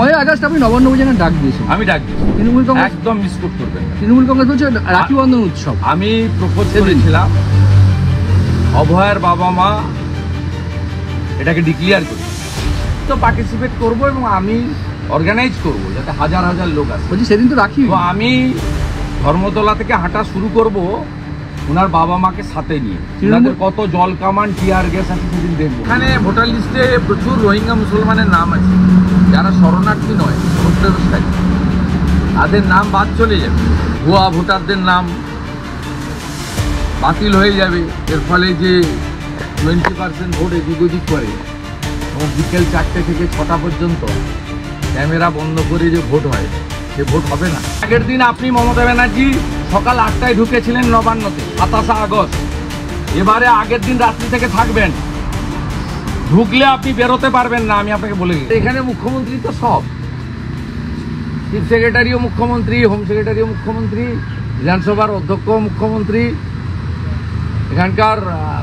9 August আপনি নবান্ন অভিযানের ডাক দিয়েছেন। আমি ডাক দিয়েছি। তৃণমূল কংগ্রেস একদম মিস করবেন না। তৃণমূল কংগ্রেস বলছে রাখি বন্ধন উৎসব। আমি প্রপোজ করেছিলাম অভয়ের বাবা মা এটাকে ডিক্লেয়ার করি, তো পার্টিসিপেট করব এবং আমি অর্গানাইজ করব যাতে হাজার হাজার লোক আসে। বলছি সেদিন তো রাখি, তো আমি ধর্মতলা থেকে হাঁটা শুরু করব ওনার বাবা মাকে সাথে নিয়ে। ওনাদের কত জল কামান টিয়ার গ্যাস আছে সেদিন দেখবো। এখানে ভোটার লিস্টে প্রচুর রোহিঙ্গা মুসলমানের নাম আছে যারা শরণার্থী নয়, অনুপ্রবেশকারী। তাদের নাম বাদ চলে যাবে, ভুয়া ভোটারদের নাম বাতিল হয়ে যাবে। এর ফলে যে 20% ভোট এদিক ওদিক করে এবং বিকেল 4টে থেকে 6টা পর্যন্ত ক্যামেরা বন্ধ করে যে ভোট হয় সে ভোট হবে না। আগের দিন আপনি মমতা ব্যানার্জি সকাল 8টায় ঢুকেছিলেন নবান্নতে 27 আগস্ট। এবারে আগের দিন রাত্রি থেকে থাকবেন, ঢুকলে আপনি বেরোতে পারবেন না, আমি আপনাকে বলে দিই। এখানে মুখ্যমন্ত্রী তো সব, চিফ সেক্রেটারিও মুখ্যমন্ত্রী, হোম সেক্রেটারিও মুখ্যমন্ত্রী, বিধানসভার অধ্যক্ষ মুখ্যমন্ত্রী। এখানকার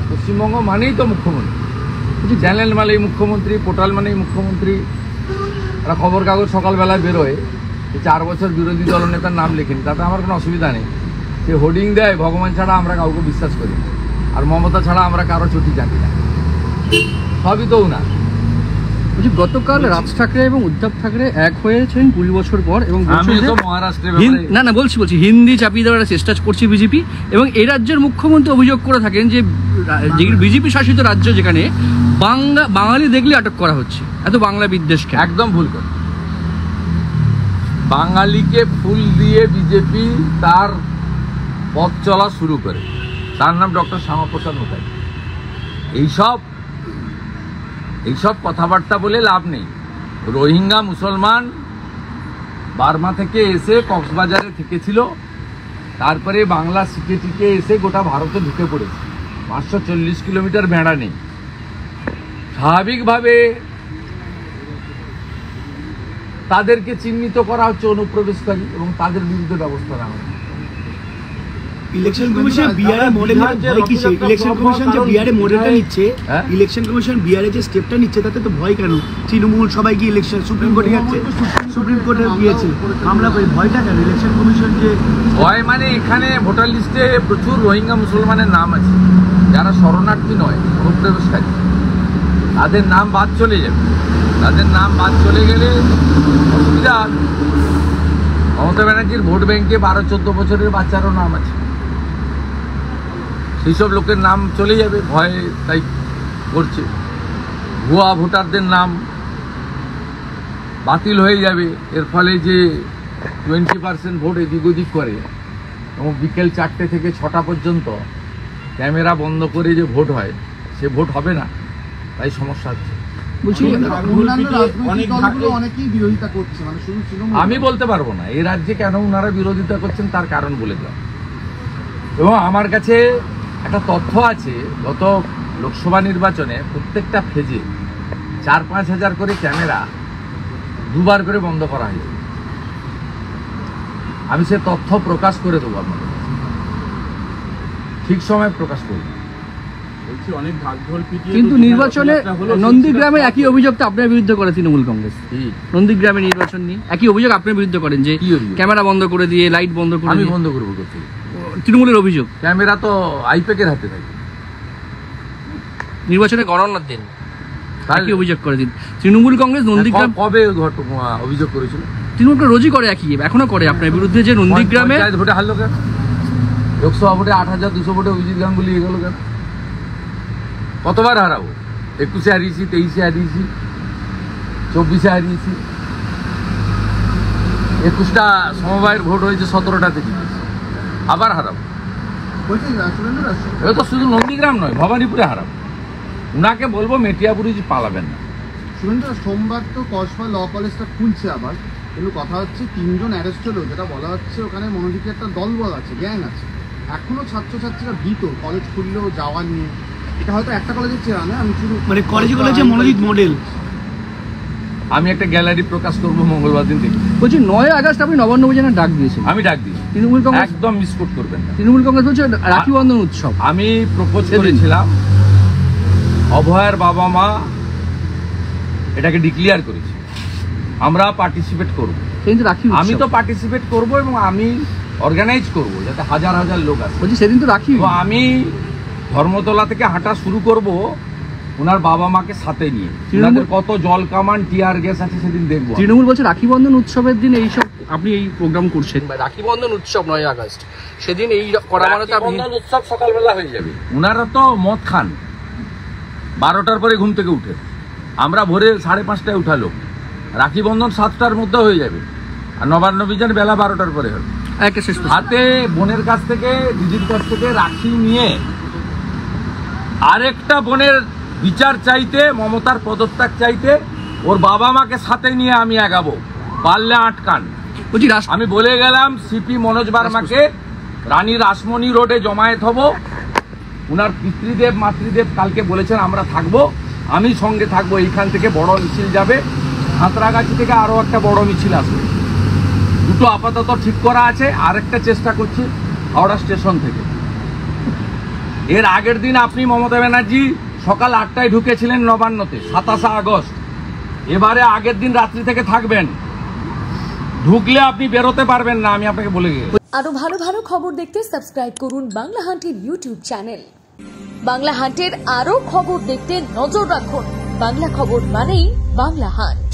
পশ্চিমবঙ্গ মানেই তো মুখ্যমন্ত্রী, চ্যানেল মানেই মুখ্যমন্ত্রী, পোর্টাল মানেই মুখ্যমন্ত্রী। ওরা খবর কাগজ সকালবেলায় বেরোয় 4 বছর বিরোধী দলনেতার নাম লেখেনি, তাতে আমার কোনো অসুবিধা নেই। সে হোর্ডিং দেয়, ভগবান ছাড়া আমরা কাউকে বিশ্বাস করি না, আর মমতা ছাড়া আমরা কারো চটি জানি না, সবই তো না। বলছি গতকাল রাজ ঠাকরে এবং উদ্ধব ঠাকরে এক হয়েছেন 20 বছর পর এবং বলছি হিন্দি চাপিয়ে দেওয়ার চেষ্টা করছে বিজেপি। এবং এই রাজ্যের মুখ্যমন্ত্রী অভিযোগ করে থাকেন যে বিজেপি শাসিত রাজ্য যেখানে বাঙালি দেখলে আটক করা হচ্ছে, এত বাংলা বিদ্বেষকে। একদম ভুল করে। বাঙালিকে ফুল দিয়ে বিজেপি তার পথ চলা শুরু করে। তার নাম ডক্টর শ্যামাপ্রসাদ মুখার্জি। এইসব কথাবার্তা বলে লাভ নেই। রোহিঙ্গা মুসলমান বার্মা থেকে এসে কক্সবাজারে থেকেছিল, তারপরে বাংলা শিখে টিকে এসে গোটা ভারতে ঢুকে পড়েছে। 540 কিলোমিটার বেড়া নেই। স্বাভাবিকভাবে তাদেরকে চিহ্নিত করা হচ্ছে অনুপ্রবেশকারী এবং তাদের বিরুদ্ধে ব্যবস্থা নেওয়া হচ্ছে। ইলেকশন কমিশন বিআরএ মডেল ভয় কিসে? ইলেকশন কমিশন যে বিআরএ মডেলটা নিচ্ছে, ইলেকশন কমিশন বিআরএ যে স্টেপটা নিচ্ছে তাতে তো ভয় কেন? তৃণমূল সবাই গিয়ে ইলেকশন সুপ্রিম কোর্টে যাচ্ছে, সুপ্রিম কোর্টে গিয়েছে মামলা করে, ভয়টা কেন? ইলেকশন কমিশন যে ভয় মানে এখানে ভোটার লিস্টে প্রচুর রোহিঙ্গা মুসলমানের নাম আছে যারা শরণার্থী নয়, অনুপ্রবেশকারী। তাদের নাম বাদ চলে যাবে। তাদের নাম বাদ চলে গেলে অসুবিধা। মমতা ব্যানার্জির ভোট ব্যাংকে 12-14 বছরের বাচ্চারও নাম আছে, সেই সব লোকের নাম চলে যাবে, ভয় তাই করছে। ভুয়া ভোটারদের নাম বাতিল হয়ে যাবে। এর ফলে যে 20% ভোট এদিক ওদিক করে এবং বিকেল 4টে থেকে 6টা পর্যন্ত ক্যামেরা বন্ধ করে যে ভোট হয় সে ভোট হবে না, তাই সমস্যা হচ্ছে। আমি বলতে পারবো না এই রাজ্যে কেন ওনারা বিরোধিতা করছেন, তার কারণ বলে দেওয়া। এবং আমার কাছে একটা তথ্য আছে, গত লোকসভা নির্বাচনে প্রত্যেকটা ফেজে 4-5 হাজার করে ক্যামেরা 2বার করে বন্ধ করা হয়েছে। আমি সে তথ্য প্রকাশ করে দেবো আপনাদের, ঠিক সময় প্রকাশ করব। কিন্তু নির্বাচনে নন্দীগ্রামে একই অভিযোগ তো আপনার বিরুদ্ধে করে তৃণমূল কংগ্রেস। নন্দীগ্রামে নির্বাচন নিয়ে একই অভিযোগ আপনার বিরুদ্ধে করেন যে ক্যামেরা বন্ধ করে দিয়ে, লাইট বন্ধ করে। আমি বন্ধ করবো করতে, তৃণমূলের অভিযোগ। ক্যামেরা তো আইপ্যাকের হাতে থাকে। নির্বাচনে গণনার দিন একই অভিযোগ করে দিন তৃণমূল কংগ্রেস। নন্দীগ্রাম কবে অভিযোগ করেছিল? তৃণমূল রোজই করে, একই এখনো করে আপনার বিরুদ্ধে যে নন্দীগ্রামে ভোটে হারলো কেন? লোকসভা ভোটে 8200 ভোটে অভিজিৎ গাঙ্গুলি এগোলো কেন? কতবার হারাবো? 21-এ হারিয়েছি, 23-এ হারিয়েছি, 24-এ হারিয়েছি। 21টা সমবায়ের ভোট হয়েছে, 17টাতে জিতেছি, আবার হারাবো। এটা তো শুধু নন্দীগ্রাম নয়, ভবানীপুরে হারাবো। ওনাকে বলবো মেটিয়াপুরে পালাবেন না। সুরেন্দ্র, সোমবার তো কসবা ল কলেজটা খুলছে আবার, কিন্তু কথা হচ্ছে 3 জন অ্যারেস্ট হলো, যেটা বলা হচ্ছে ওখানে মনোজিকে একটা দলবল আছে, গ্যাং আছে। এখনো ছাত্রছাত্রীরা ভীত কলেজ খুললেও যাওয়ার নিয়ে। এটা হয়তো একটা কলেজের চেহারা না, আমি শুধু মানে কলেজে মনোজিৎ মডেল। আমি একটা গ্যালারি প্রকাশ করবো মঙ্গলবার দিন থেকে। বলছি 9 আগস্ট আপনি নবান্ন অভিযানের ডাক দিয়েছেন। আমি ডাক দিয়েছি। তৃণমূল কংগ্রেস একদম মিস করবেন না। তৃণমূল কংগ্রেস বলছে রাখি বন্ধন উৎসব। আমি প্রপোজ করেছিলাম অভয়ের বাবা মা এটাকে ডিক্লেয়ার করেছে। আমরা পার্টিসিপেট করব। সেদিন তো রাখি আমি তো পার্টিসিপেট করব এবং আমি অর্গানাইজ করব যাতে হাজার হাজার লোক আসে। বলছি সেদিন তো রাখি, তো আমি ধর্মতলা থেকে হাঁটা শুরু করব ওনার বাবা মাকে সাথে নিয়ে। ওনাদের কত জল কামান টিয়ার গ্যাস আছে সেদিন দেখবো। তৃণমূল বলছে রাখি বন্ধন উৎসবের দিন এইসব আপনি এই প্রোগ্রাম করছেন, রাখি বন্ধন উৎসব 9 আগস্ট সেদিন এই করা মানে তো আপনি উৎসব সকালবেলা হয়ে যাবে। ওনারা তো মদ খান 12টার পরে ঘুম থেকে উঠে, আমরা ভোরে 5:30টায় উঠালো। রাখি বন্ধন 7টার মধ্যে হয়ে যাবে, আর নবান্ন বিজন বেলা 12টার পরে হবে। একটা শেষ হাতে বোনের কাছ থেকে দিদির কাছ থেকে রাখি নিয়ে আরেকটা বোনের বিচার চাইতে, মমতার পদত্যাগ চাইতে ওর বাবা মাকে সাথে নিয়ে আমি আগাবো, পারলে আটকান। বলছি আমি বলে গেলাম সিপি মনোজ বার্মাকে রানী রাসমণি রোডে জমায়েত হব। উনার পিতৃদেব মাতৃদেব কালকে বলেছেন আমরা থাকবো, আমি সঙ্গে থাকবো। এইখান থেকে বড় মিছিল যাবে, সাঁতরাগাছি থেকে আরো একটা বড় মিছিল আসবে। দুটো আপাতত ঠিক করা আছে, আরেকটা চেষ্টা করছি হাওড়া স্টেশন থেকে। এর আগের দিন আপনি মমতা ব্যানার্জি সকাল 8টায় ঢুকেছিলেন নবান্নতে 27 আগস্ট। এবারে আগের দিন রাত্রি থেকে থাকবেন, ঢুকলে আপনি বেরোতে পারবেন না, আমি আপনাকে বলে গেছি। আরো ভালো ভালো খবর দেখতে সাবস্ক্রাইব করুন বাংলা হান্টের ইউটিউব চ্যানেল। বাংলা হান্টের আরো খবর দেখতে নজর রাখুন। বাংলা খবর মানেই বাংলা হান্ট।